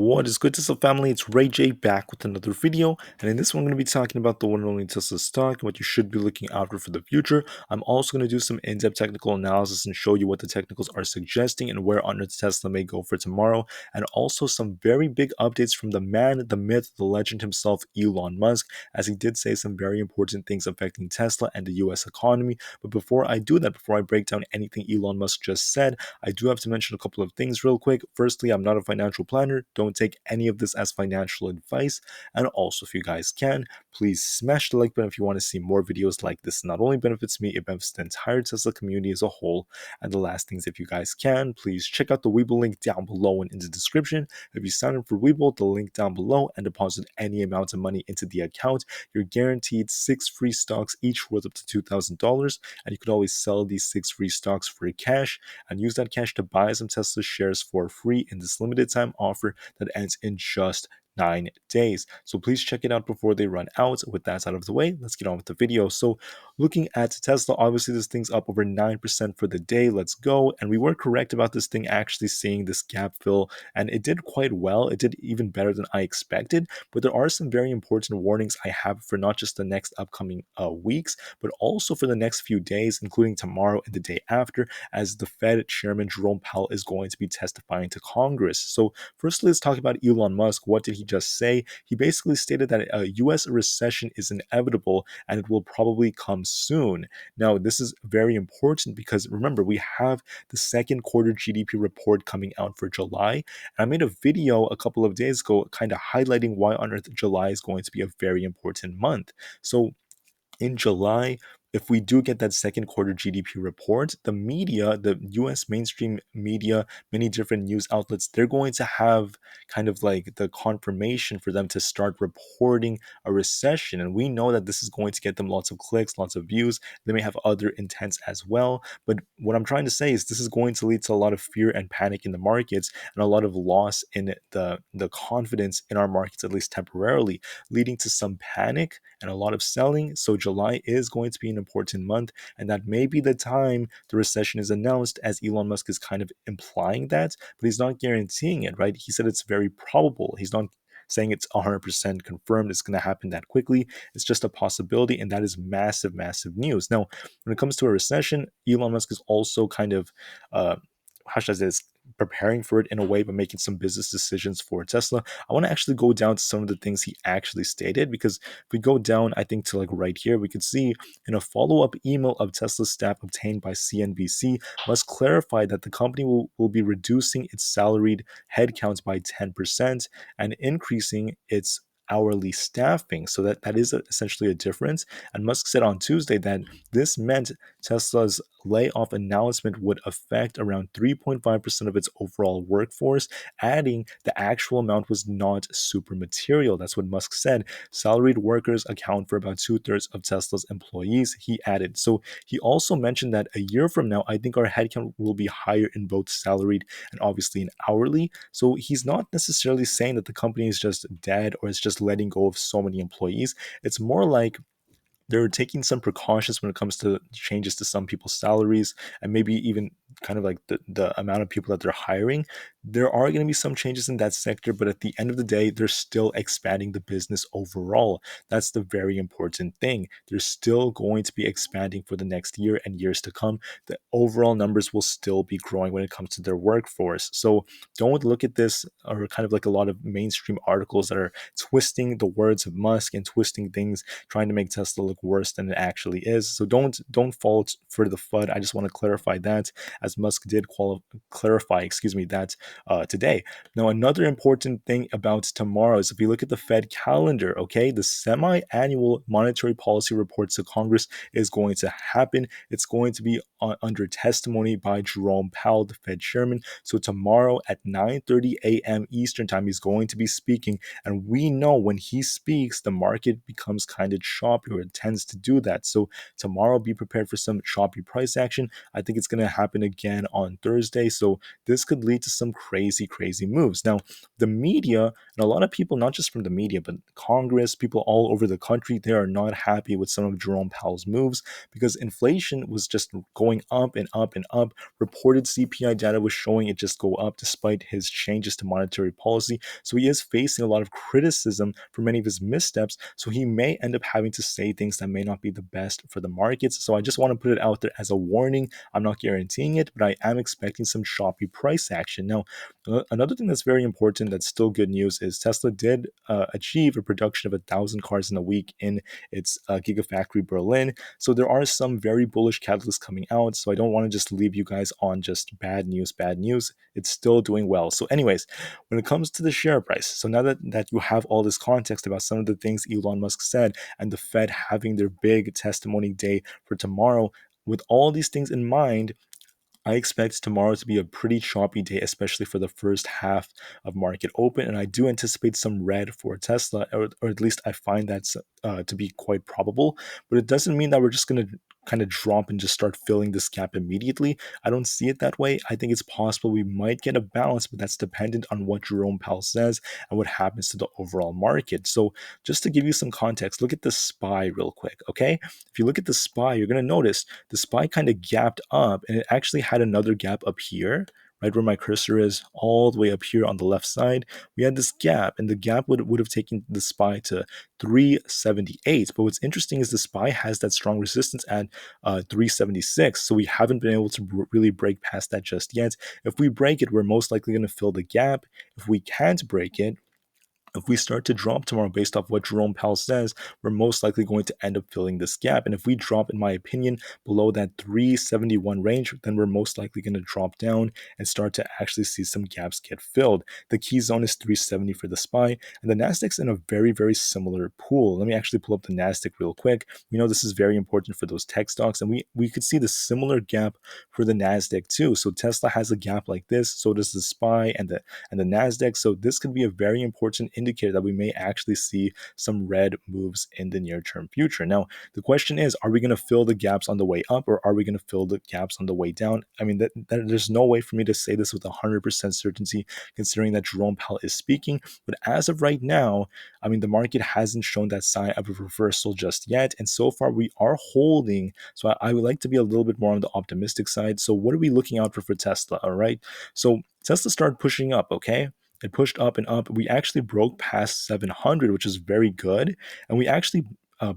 What is good, Tesla family? It's Ray J back with another video, and in this one I'm going to be talking about the one and only Tesla stock and what you should be looking out for the future. I'm also going to do some in-depth technical analysis and show you what the technicals are suggesting and where on earth Tesla may go for tomorrow, and also some very big updates from the man, the myth, the legend himself, Elon Musk, as he did say some very important things affecting Tesla and the US economy. But before I do that, before I break down anything Elon Musk just said, I do have to mention a couple of things real quick. Firstly, I'm not a financial planner. Don't take any of this as financial advice. And also, if you guys can, please smash the like button if you want to see more videos like this. It not only benefits me, it benefits the entire Tesla community as a whole. And the last things, if you guys can, please check out the Webull link down below and in the description. If you sign up for Webull, the link down below, and deposit any amount of money into the account, you're guaranteed 6 free stocks, each worth up to $2,000. And you could always sell these 6 free stocks for cash and use that cash to buy some Tesla shares for free in this limited time offer that ends in just 9 days. So please check it out before they run out. With that out of the way, let's get on with the video. So looking at Tesla, obviously this thing's up over 9% for the day. Let's go. And we were correct about this thing actually seeing this gap fill, and it did quite well. It did even better than I expected. But there are some very important warnings I have for not just the next upcoming weeks, but also for the next few days, including tomorrow and the day after, as the Fed Chairman Jerome Powell is going to be testifying to Congress. So firstly, let's talk about Elon Musk. What did he just say? He basically stated that a US recession is inevitable and it will probably come soon. Now, this is very important because remember, we have the second quarter GDP report coming out for July. And I made a video a couple of days ago kind of highlighting why on earth July is going to be a very important month. So in July, if we do get that second quarter GDP report, the media, the US mainstream media, many different news outlets, they're going to have kind of like the confirmation for them to start reporting a recession. And we know that this is going to get them lots of clicks, lots of views. They may have other intents as well. But what I'm trying to say is this is going to lead to a lot of fear and panic in the markets and a lot of loss in the confidence in our markets, at least temporarily, leading to some panic and a lot of selling. So July is going to be an important month, and that may be the time the recession is announced, as Elon Musk is kind of implying that, but he's not guaranteeing it, right? He said it's very probable. He's not saying it's 100% confirmed it's going to happen that quickly. It's just a possibility, and that is massive, massive news. Now, when it comes to a recession, Elon Musk is also kind of, how should I say this, preparing for it in a way, but making some business decisions for Tesla. I want to actually go down to some of the things he actually stated, because if we go down, I think to like right here, we could see in a follow-up email of Tesla's staff obtained by CNBC, Musk clarified that the company will be reducing its salaried headcount by 10% and increasing its hourly staffing. So that is essentially a difference. And Musk said on Tuesday that this meant Tesla's layoff announcement would affect around 3.5% of its overall workforce, adding the actual amount was not super material. That's what Musk said. Salaried workers account for about 2/3 of Tesla's employees, he added. So he also mentioned that a year from now, I think our headcount will be higher in both salaried and obviously in hourly. So he's not necessarily saying that the company is just dead or it's just letting go of so many employees. It's more like they're taking some precautions when it comes to changes to some people's salaries and maybe even kind of like the amount of people that they're hiring. There are going to be some changes in that sector, but at the end of the day, they're still expanding the business overall. That's the very important thing. They're still going to be expanding for the next year and years to come. The overall numbers will still be growing when it comes to their workforce. So don't look at this, or kind of like a lot of mainstream articles that are twisting the words of Musk and twisting things, trying to make Tesla look worse than it actually is. So don't fall for the FUD. I just want to clarify that, as Musk did clarify, that today. Now, another important thing about tomorrow is if you look at the Fed calendar, okay, the semi-annual monetary policy report to Congress is going to happen. It's going to be under testimony by Jerome Powell, the Fed chairman. So tomorrow at 9:30 a.m. Eastern time, he's going to be speaking. And we know when he speaks, the market becomes kind of choppy, or it tends to do that. So tomorrow, be prepared for some choppy price action. I think it's going to happen again on Thursday. So this could lead to some crazy, crazy moves. Now, the media and a lot of people, not just from the media, but Congress, people all over the country, they are not happy with some of Jerome Powell's moves because inflation was just going up and up and up. Reported CPI data was showing it just go up despite his changes to monetary policy. So he is facing a lot of criticism for many of his missteps. So he may end up having to say things that may not be the best for the markets. So I just want to put it out there as a warning. I'm not guaranteeing it, but I am expecting some choppy price action. Now, another thing that's very important that's still good news is Tesla did achieve a production of 1,000 cars in a week in its Gigafactory Berlin. So there are some very bullish catalysts coming out. So I don't want to just leave you guys on just bad news, bad news. It's still doing well. So anyways, when it comes to the share price, so now that you have all this context about some of the things Elon Musk said and the Fed having their big testimony day for tomorrow, with all these things in mind, I expect tomorrow to be a pretty choppy day, especially for the first half of market open. And I do anticipate some red for Tesla, or at least I find that to be quite probable. But it doesn't mean that we're just going to kind of drop and just start filling this gap immediately. I don't see it that way. I think it's possible we might get a balance, but that's dependent on what Jerome Powell says and what happens to the overall market. So just to give you some context, look at the SPY real quick, okay? If you look at the SPY, you're going to notice the SPY kind of gapped up and it actually had another gap up here, right where my cursor is, all the way up here on the left side. We had this gap, and the gap would have taken the SPY to 378. But what's interesting is the SPY has that strong resistance at 376. So we haven't been able to really break past that just yet. If we break it, we're most likely going to fill the gap. If we can't break it, if we start to drop tomorrow based off what Jerome Powell says, we're most likely going to end up filling this gap. And if we drop, in my opinion, below that 371 range, then we're most likely going to drop down and start to actually see some gaps get filled. The key zone is 370 for the SPY, and the Nasdaq's in a very, very similar pool. Let me actually pull up the Nasdaq real quick. We know this is very important for those tech stocks, and we could see the similar gap for the Nasdaq too. So Tesla has a gap like this, so does the SPY and the Nasdaq. So this could be a very important indicator that we may actually see some red moves in the near term future. Now, the question is, are we going to fill the gaps on the way up or are we going to fill the gaps on the way down? I mean, there's no way for me to say this with 100% certainty considering that Jerome Powell is speaking. But as of right now, I mean, the market hasn't shown that sign of a reversal just yet. And so far, we are holding. So I would like to be a little bit more on the optimistic side. So what are we looking out for Tesla? All right. So Tesla started pushing up, okay? It pushed up and up. We actually broke past 700, which is very good. And we actually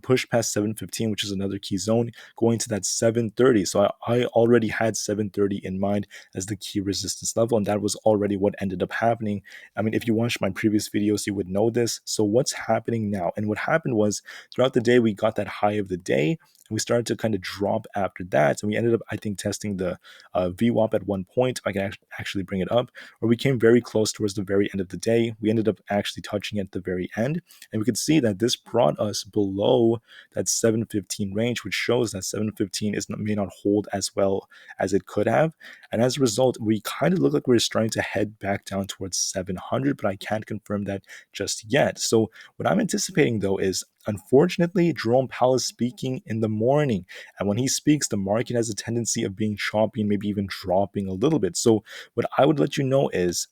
pushed past 715, which is another key zone, going to that 730. So I already had 730 in mind as the key resistance level, and that was already what ended up happening. I mean, if you watched my previous videos, you would know this. So what's happening now? And what happened was throughout the day, we got that high of the day, and we started to kind of drop after that. And we ended up, I think, testing the VWAP at one point. I can actually bring it up, where we came very close towards the very end of the day. We ended up actually touching at the very end, and we could see that this brought us below that 715 range, which shows that 715 may not hold as well as it could have. And as a result, we kind of look like we're starting to head back down towards 700, but I can't confirm that just yet. So what I'm anticipating though is, unfortunately, Jerome Powell is speaking in the morning. And when he speaks, the market has a tendency of being choppy and maybe even dropping a little bit. So what I would let you know is,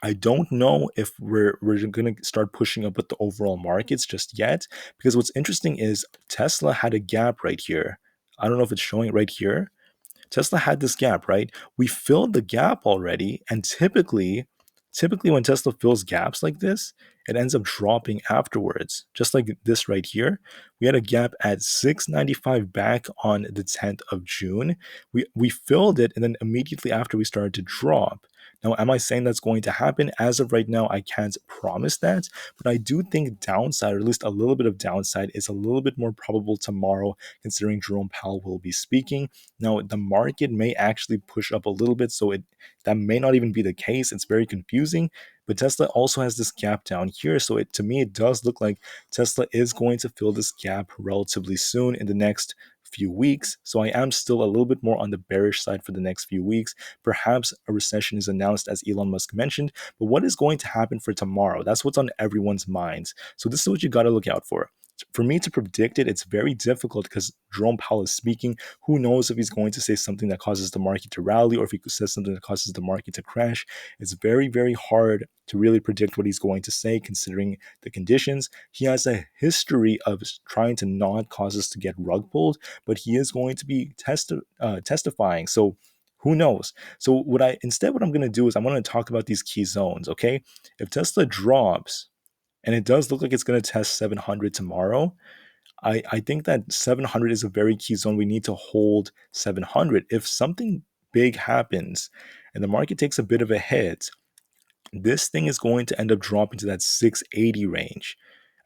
I don't know if we're going to start pushing up with the overall markets just yet, because what's interesting is Tesla had a gap right here. I don't know if it's showing it right here. Tesla had this gap, right? We filled the gap already, and typically when Tesla fills gaps like this, it ends up dropping afterwards. Just like this right here, we had a gap at 695 back on the 10th of June. We filled it, and then immediately after we started to drop. Now, am I saying that's going to happen? As of right now, I can't promise that, but I do think downside, or at least a little bit of downside, is a little bit more probable tomorrow, considering Jerome Powell will be speaking. Now, the market may actually push up a little bit, so that may not even be the case. It's very confusing. But Tesla also has this gap down here, so to me, it does look like Tesla is going to fill this gap relatively soon in the next few weeks. So I am still a little bit more on the bearish side for the next few weeks. Perhaps a recession is announced, as Elon Musk mentioned. But what is going to happen for tomorrow? That's what's on everyone's minds. So this is what you got to look out for. for me to predict it, it's very difficult because Jerome Powell is speaking. Who knows if he's going to say something that causes the market to rally or if he says something that causes the market to crash. It's very, very hard to really predict what he's going to say considering the conditions. He has a history of trying to not cause us to get rug pulled, but he is going to be testifying. So who knows? So what I'm going to do is I'm going to talk about these key zones, okay? If Tesla drops and it does look like it's going to test 700 tomorrow, I think that 700 is a very key zone. We need to hold 700. If something big happens and the market takes a bit of a hit, this thing is going to end up dropping to that 680 range.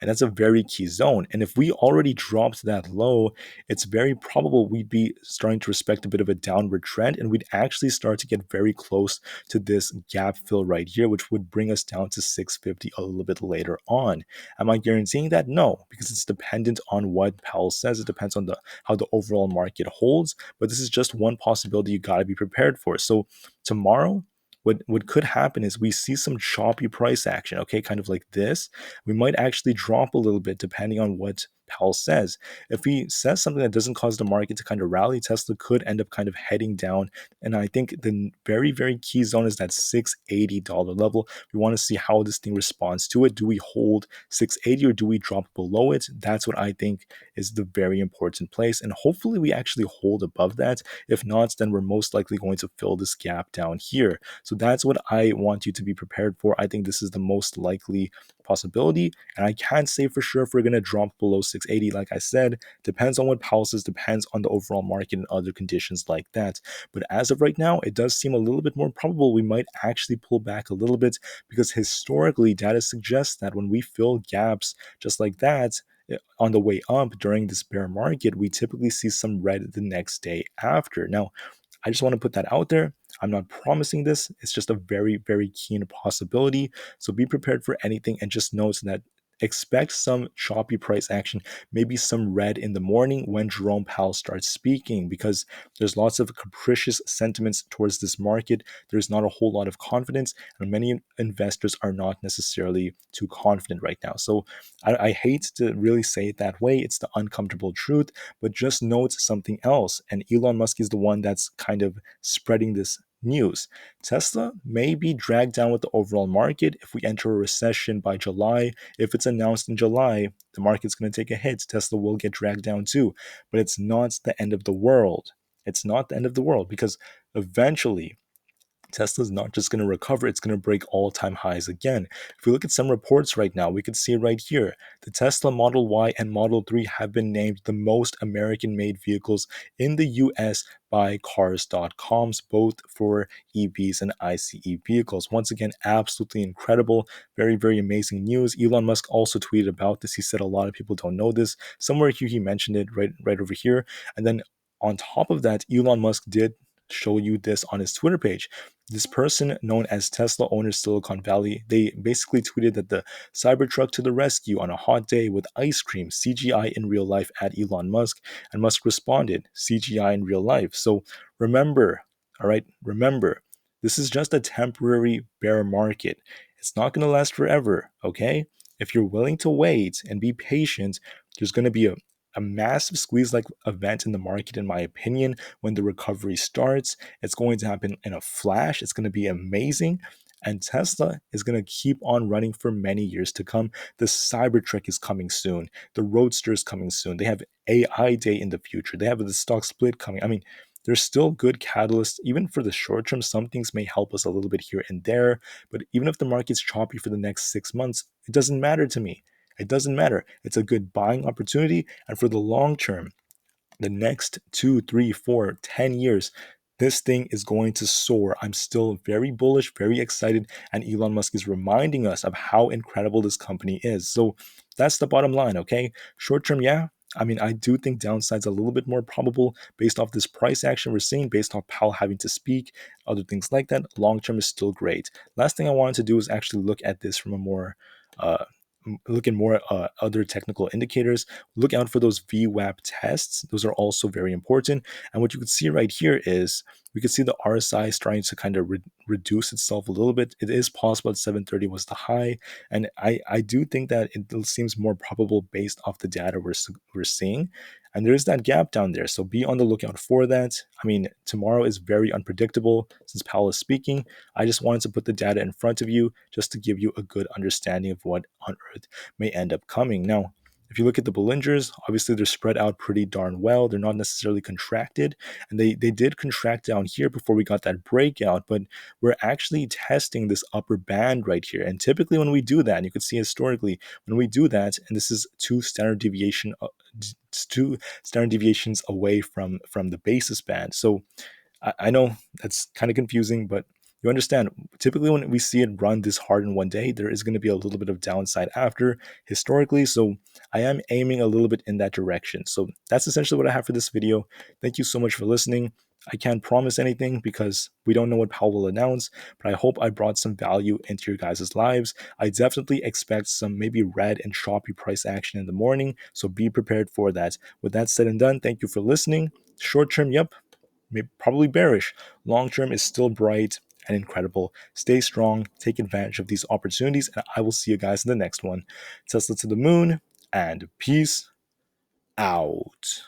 And that's a very key zone. And if we already dropped that low, it's very probable we'd be starting to respect a bit of a downward trend and we'd actually start to get very close to this gap fill right here, which would bring us down to 650 a little bit later on. Am I guaranteeing that? No, because it's dependent on what Powell says. It depends on how the overall market holds. But this is just one possibility you got to be prepared for. So tomorrow, what could happen is we see some choppy price action, okay, kind of like this. We might actually drop a little bit depending on what Powell says. If he says something that doesn't cause the market to kind of rally, Tesla could end up kind of heading down. And I think the very, very key zone is that $680 level. We want to see how this thing responds to it. Do we hold 680 or do we drop below it? That's what I think is the very important place. And hopefully we actually hold above that. If not, then we're most likely going to fill this gap down here. So that's what I want you to be prepared for. I think this is the most likely possibility. And I can't say for sure if we're going to drop below 680. Like I said, depends on what Powell says, depends on the overall market and other conditions like that. But as of right now, it does seem a little bit more probable we might actually pull back a little bit because historically, data suggests that when we fill gaps just like that, on the way up during this bear market, we typically see some red the next day after. Now, I just want to put that out there. I'm not promising this. It's just a very, very keen possibility. So be prepared for anything and just note that expect some choppy price action, maybe some red in the morning when Jerome Powell starts speaking, because there's lots of capricious sentiments towards this market. There's not a whole lot of confidence, and many investors are not necessarily too confident right now. So I hate to really say it that way. It's the uncomfortable truth, but just note something else. And Elon Musk is the one that's kind of spreading this news. Tesla may be dragged down with the overall market if we enter a recession by July. If it's announced in July, the market's going to take a hit. Tesla will get dragged down too. But it's not the end of the world. It's not the end of the world because eventually Tesla's not just going to recover, it's going to break all-time highs again. If we look at some reports right now, we can see right here, the Tesla Model Y and Model 3 have been named the most American-made vehicles in the US by Cars.coms, both for EVs and ICE vehicles. Once again, absolutely incredible, very, very amazing news. Elon Musk also tweeted about this. He said a lot of people don't know this. Somewhere here he mentioned it right over here. And then on top of that, Elon Musk did show you this on his Twitter page. This person known as Tesla owner Silicon Valley, they basically tweeted that the Cybertruck to the rescue on a hot day with ice cream, CGI in real life at Elon Musk, and Musk responded, CGI in real life. So remember, all right, remember, this is just a temporary bear market. It's not going to last forever, okay? If you're willing to wait and be patient, there's going to be a massive squeeze like event in the market, in my opinion, when the recovery starts. It's going to happen in a flash. It's going to be amazing. And Tesla is going to keep on running for many years to come. The Cybertruck is coming soon. The Roadster is coming soon. They have AI Day in the future. They have the stock split coming. I mean, there's still good catalysts. Even for the short term, some things may help us a little bit here and there. But even if the market's choppy for the next 6 months, it doesn't matter to me. It doesn't matter. It's a good buying opportunity. And for the long term, the next 2, 3, 4, 10 years, this thing is going to soar. I'm still very bullish, very excited, and Elon Musk is reminding us of how incredible this company is. So that's the bottom line, okay? Short term, yeah. I mean, I do think downside's a little bit more probable based off this price action we're seeing, based off Powell having to speak, other things like that. Long term is still great. Last thing I wanted to do is actually look at this from a more look at more other technical indicators. Look out for those VWAP tests. Those are also very important. And what you can see right here is we could see the RSI starting to kind of reduce itself a little bit. It is possible that 730 was the high, and I do think that it seems more probable based off the data we're seeing. And there is that gap down there, so be on the lookout for that. I mean, tomorrow is very unpredictable since Powell is speaking. I just wanted to put the data in front of you just to give you a good understanding of what on earth may end up coming. Now, if you look at the Bollingers, obviously they're spread out pretty darn well. They're not necessarily contracted, and they did contract down here before we got that breakout, but we're actually testing this upper band right here. And typically when we do that, and you can see historically, when we do that, and this is two standard deviations away from the basis band. So I know that's kind of confusing, but you understand, typically when we see it run this hard in one day, there is going to be a little bit of downside after historically. So I am aiming a little bit in that direction. So that's essentially what I have for this video. Thank you so much for listening. I can't promise anything because we don't know what Powell will announce, but I hope I brought some value into your guys' lives. I definitely expect some maybe red and choppy price action in the morning, so be prepared for that. With that said and done, thank you for listening. Short term, yep, probably bearish. Long term is still bright and incredible. Stay strong, take advantage of these opportunities, and I will see you guys in the next one. Tesla to the moon, and peace out.